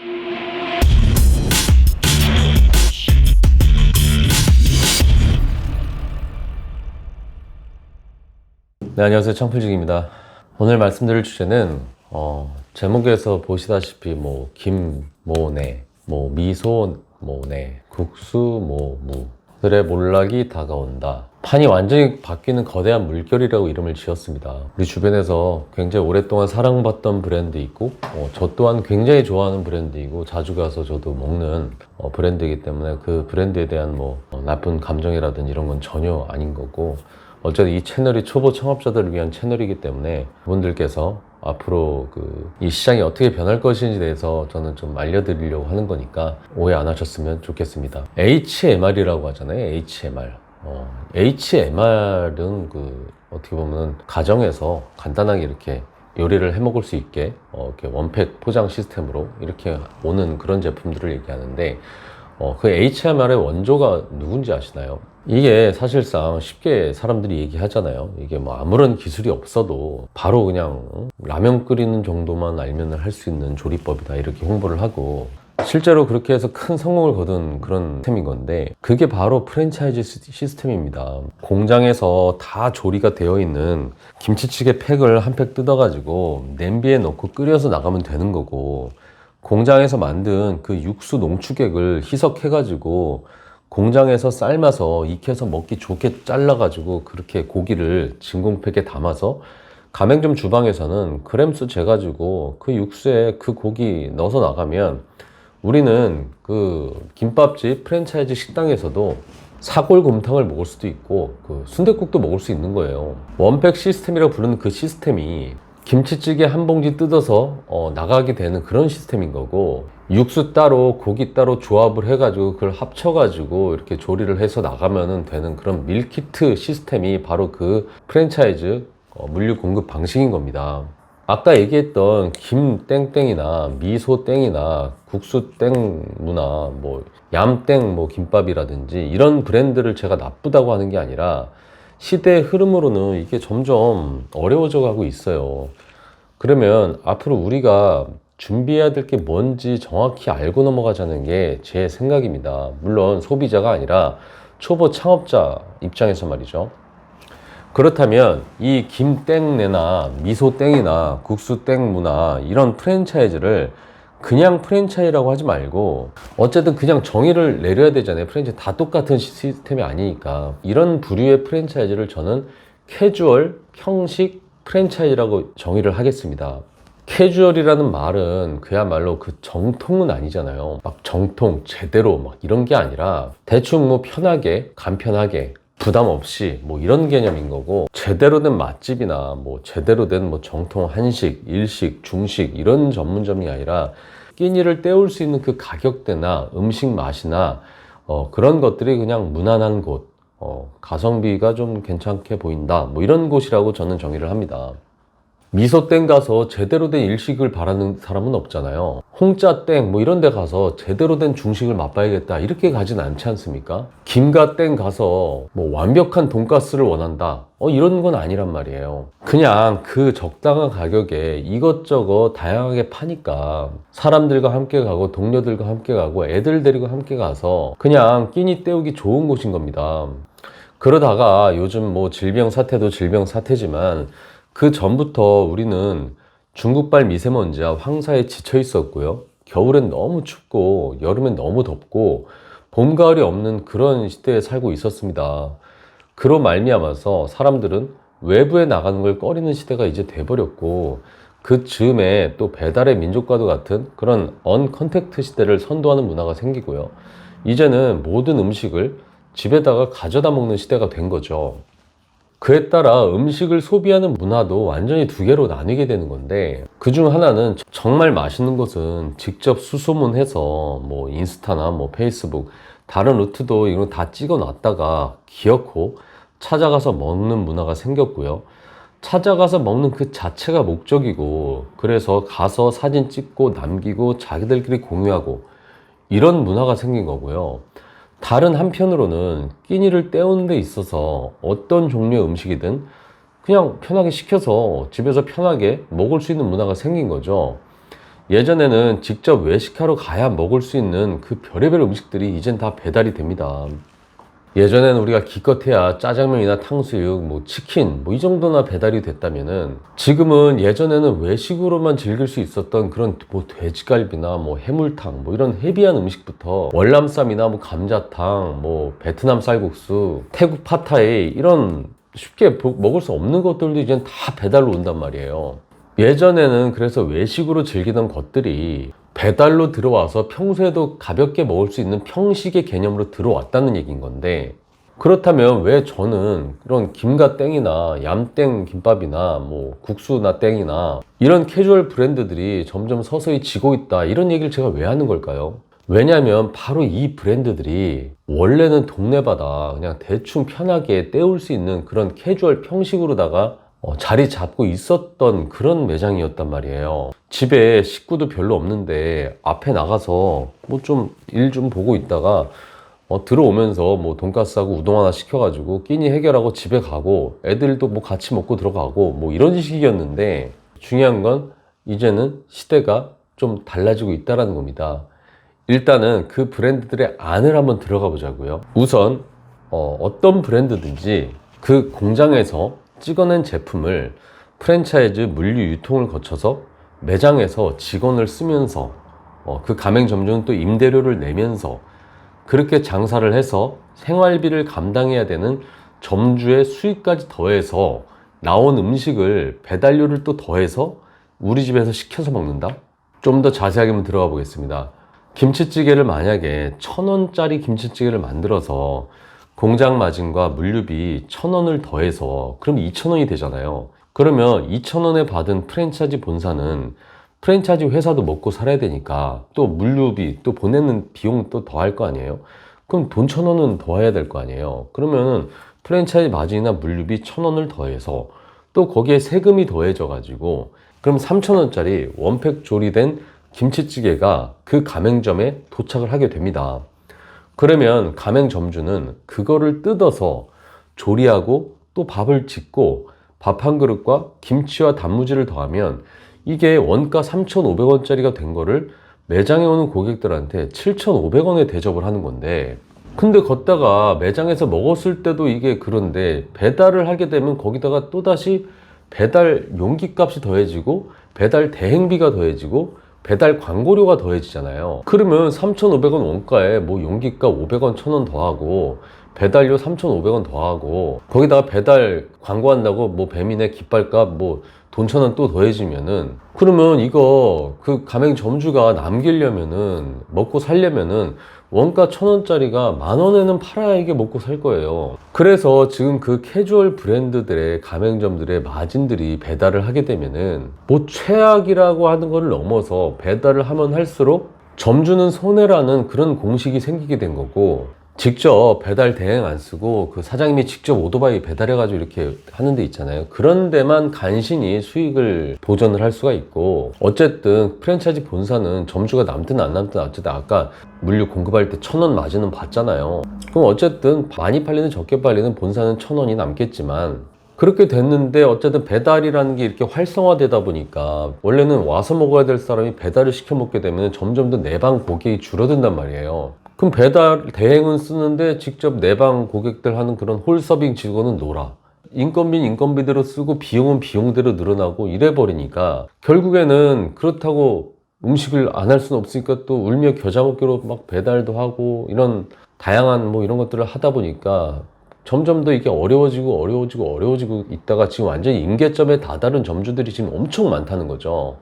네, 안녕하세요. 청필중입니다. 오늘 말씀드릴 주제는 제목에서 보시다시피 김모네, 미소모네, 국수모무들의 몰락이 다가온다. 판이 완전히 바뀌는 거대한 물결이라고 이름을 지었습니다. 우리 주변에서 굉장히 오랫동안 사랑받던 브랜드 있고 저 또한 굉장히 좋아하는 브랜드이고 자주 가서 저도 먹는 브랜드이기 때문에 그 브랜드에 대한 나쁜 감정이라든지 이런 건 전혀 아닌 거고, 어쨌든 이 채널이 초보 창업자들을 위한 채널이기 때문에 그분들께서 앞으로 이 시장이 어떻게 변할 것인지에 대해서 저는 좀 알려드리려고 하는 거니까 오해 안 하셨으면 좋겠습니다. HMR이라고 하잖아요. HMR. HMR은 어떻게 보면 가정에서 간단하게 이렇게 요리를 해 먹을 수 있게 이렇게 원팩 포장 시스템으로 이렇게 오는 그런 제품들을 얘기하는데, 그 HMR의 원조가 누군지 아시나요? 이게 사실상 쉽게 사람들이 얘기하잖아요. 이게 아무런 기술이 없어도 바로 그냥 라면 끓이는 정도만 알면 할 수 있는 조리법이다 이렇게 홍보를 하고, 실제로 그렇게 해서 큰 성공을 거둔 그런 시스템인 건데, 그게 바로 프랜차이즈 시스템입니다. 공장에서 다 조리가 되어 있는 김치찌개 팩을 한 팩 뜯어가지고 냄비에 넣고 끓여서 나가면 되는 거고, 공장에서 만든 그 육수 농축액을 희석해가지고 공장에서 삶아서 익혀서 먹기 좋게 잘라가지고 그렇게 고기를 진공팩에 담아서 가맹점 주방에서는 그램수 재가지고 그 육수에 그 고기 넣어서 나가면, 우리는 그 김밥집 프랜차이즈 식당에서도 사골곰탕을 먹을 수도 있고 순댓국도 먹을 수 있는 거예요. 원팩 시스템이라고 부르는 그 시스템이 김치찌개 한 봉지 뜯어서 나가게 되는 그런 시스템인 거고, 육수 따로 고기 따로 조합을 해가지고 그걸 합쳐가지고 이렇게 조리를 해서 나가면 되는 그런 밀키트 시스템이 바로 그 프랜차이즈 물류 공급 방식인 겁니다. 아까 얘기했던 김땡땡이나 미소땡이나 국수땡무나 얌땡 김밥이라든지 이런 브랜드를 제가 나쁘다고 하는 게 아니라, 시대의 흐름으로는 이게 점점 어려워져 가고 있어요. 그러면 앞으로 우리가 준비해야 될 게 뭔지 정확히 알고 넘어가자는 게 제 생각입니다. 물론 소비자가 아니라 초보 창업자 입장에서 말이죠. 그렇다면 이 김땡네나 미소땡이나 국수땡무나 이런 프랜차이즈를 그냥 프랜차이즈라고 하지 말고, 어쨌든 그냥 정의를 내려야 되잖아요. 프랜차이즈 다 똑같은 시스템이 아니니까. 이런 부류의 프랜차이즈를 저는 캐주얼, 형식 프랜차이즈라고 정의를 하겠습니다. 캐주얼이라는 말은 그야말로 그 정통은 아니잖아요. 정통, 제대로 이런 게 아니라 대충 편하게, 간편하게, 부담 없이 이런 개념인 거고, 제대로 된 맛집이나 제대로 된 정통 한식, 일식, 중식 이런 전문점이 아니라 끼니를 때울 수 있는 그 가격대나 음식 맛이나 그런 것들이 그냥 무난한 곳, 가성비가 좀 괜찮게 보인다 이런 곳이라고 저는 정의를 합니다. 미소땡 가서 제대로 된 일식을 바라는 사람은 없잖아요. 홍자땡 이런 데 가서 제대로 된 중식을 맛봐야겠다 이렇게 가진 않지 않습니까? 김가땡 가서 완벽한 돈가스를 원한다 이런 건 아니란 말이에요. 그냥 그 적당한 가격에 이것저것 다양하게 파니까 사람들과 함께 가고 동료들과 함께 가고 애들 데리고 함께 가서 그냥 끼니 때우기 좋은 곳인 겁니다. 그러다가 요즘 질병 사태도 질병 사태지만 그 전부터 우리는 중국발 미세먼지와 황사에 지쳐 있었고요. 겨울엔 너무 춥고 여름엔 너무 덥고 봄, 가을이 없는 그런 시대에 살고 있었습니다. 그로 말미암아서 사람들은 외부에 나가는 걸 꺼리는 시대가 이제 돼버렸고, 그 즈음에 또 배달의 민족과도 같은 그런 언컨택트 시대를 선도하는 문화가 생기고요. 이제는 모든 음식을 집에다가 가져다 먹는 시대가 된 거죠. 그에 따라 음식을 소비하는 문화도 완전히 두 개로 나뉘게 되는 건데, 그중 하나는 정말 맛있는 것은 직접 수소문해서 인스타나 페이스북 다른 루트도 이런 다 찍어 놨다가 기어코 찾아가서 먹는 문화가 생겼고요. 찾아가서 먹는 그 자체가 목적이고, 그래서 가서 사진 찍고 남기고 자기들끼리 공유하고 이런 문화가 생긴 거고요. 다른 한편으로는 끼니를 때우는 데 있어서 어떤 종류의 음식이든 그냥 편하게 시켜서 집에서 편하게 먹을 수 있는 문화가 생긴 거죠. 예전에는 직접 외식하러 가야 먹을 수 있는 그 별의별 음식들이 이젠 다 배달이 됩니다. 예전에는 우리가 기껏해야 짜장면이나 탕수육, 뭐 치킨, 뭐 이 정도나 배달이 됐다면은 지금은 예전에는 외식으로만 즐길 수 있었던 그런 뭐 돼지갈비나 뭐 해물탕, 뭐 이런 헤비한 음식부터 월남쌈이나 뭐 감자탕, 뭐 베트남 쌀국수, 태국 팟타이 이런 쉽게 먹을 수 없는 것들도 이제 다 배달로 온단 말이에요. 예전에는 그래서 외식으로 즐기던 것들이 배달로 들어와서 평소에도 가볍게 먹을 수 있는 평식의 개념으로 들어왔다는 얘기인 건데, 그렇다면 왜 저는 그런 김가 땡이나 얌땡 김밥이나 뭐 국수나 땡이나 이런 캐주얼 브랜드들이 점점 서서히 지고 있다, 이런 얘기를 제가 왜 하는 걸까요? 왜냐하면 바로 이 브랜드들이 원래는 동네바다 그냥 대충 편하게 때울 수 있는 그런 캐주얼 평식으로다가 자리 잡고 있었던 그런 매장이었단 말이에요. 집에 식구도 별로 없는데 앞에 나가서 뭐 좀 일 좀 보고 있다가 들어오면서 뭐 돈가스하고 우동 하나 시켜가지고 끼니 해결하고 집에 가고 애들도 뭐 같이 먹고 들어가고 뭐 이런 식이었는데, 중요한 건 이제는 시대가 좀 달라지고 있다는 겁니다. 일단은 그 브랜드들의 안을 한번 들어가 보자고요. 우선 어떤 브랜드든지 그 공장에서 찍어낸 제품을 프랜차이즈 물류 유통을 거쳐서 매장에서 직원을 쓰면서 그 가맹점주는 또 임대료를 내면서 그렇게 장사를 해서 생활비를 감당해야 되는 점주의 수익까지 더해서 나온 음식을 배달료를 또 더해서 우리 집에서 시켜서 먹는다? 좀 더 자세하게 한번 들어가 보겠습니다. 김치찌개를 만약에 1,000원짜리 김치찌개를 만들어서 공장 마진과 물류비 1,000원을 더해서 그럼 2,000원이 되잖아요. 그러면 2,000원에 받은 프랜차이즈 본사는 프랜차이즈 회사도 먹고 살아야 되니까 또 물류비 또 보내는 비용 또 더 할 거 아니에요. 그럼 돈 1,000원은 더 해야 될 거 아니에요. 그러면은 프랜차이즈 마진이나 물류비 1,000원을 더해서 또 거기에 세금이 더해져 가지고 그럼 3,000원짜리 원팩 조리된 김치찌개가 그 가맹점에 도착을 하게 됩니다. 그러면 가맹점주는 그거를 뜯어서 조리하고 또 밥을 짓고 밥 한 그릇과 김치와 단무지를 더하면 이게 원가 3,500원짜리가 된 거를 매장에 오는 고객들한테 7,500원에 대접을 하는 건데, 근데 걷다가 매장에서 먹었을 때도 이게 그런데 배달을 하게 되면 거기다가 또다시 배달 용기 값이 더해지고 배달 대행비가 더해지고 배달 광고료가 더해지잖아요. 그러면 3,500원 원가에 뭐 용기값 500원, 1,000원 더하고 배달료 3,500원 더하고 거기다가 배달 광고한다고 뭐 배민의 깃발값 뭐 돈 1,000원 또 더해지면은, 그러면 이거 그 가맹점주가 남기려면은 먹고 살려면은 원가 1,000원짜리가 10,000원에는 팔아야 이게 먹고 살 거예요. 그래서 지금 그 캐주얼 브랜드들의 가맹점들의 마진들이 배달을 하게 되면은 뭐 최악이라고 하는 걸 넘어서 배달을 하면 할수록 점주는 손해라는 그런 공식이 생기게 된 거고, 직접 배달 대행 안 쓰고 그 사장님이 직접 오토바이 배달해가지고 이렇게 하는 데 있잖아요. 그런 데만 간신히 수익을 보전을 할 수가 있고, 어쨌든 프랜차이즈 본사는 점주가 남든 안 남든 어쨌든 아까 물류 공급할 때 1,000원 마진은 받잖아요. 그럼 어쨌든 많이 팔리는 적게 팔리는 본사는 1,000원이 남겠지만, 그렇게 됐는데 어쨌든 배달이라는 게 이렇게 활성화되다 보니까 원래는 와서 먹어야 될 사람이 배달을 시켜 먹게 되면 점점 더 내방 고객이 줄어든단 말이에요. 그럼 배달 대행은 쓰는데 직접 내방 고객들 하는 그런 홀서빙 직원은 놀아. 인건비는 인건비대로 쓰고 비용은 비용대로 늘어나고 이래 버리니까 결국에는 그렇다고 음식을 안 할 수는 없으니까 또 울며 겨자 먹기로 막 배달도 하고 이런 다양한 뭐 이런 것들을 하다 보니까 점점 더 이게 어려워지고 있다가 지금 완전히 임계점에 다다른 점주들이 지금 엄청 많다는 거죠.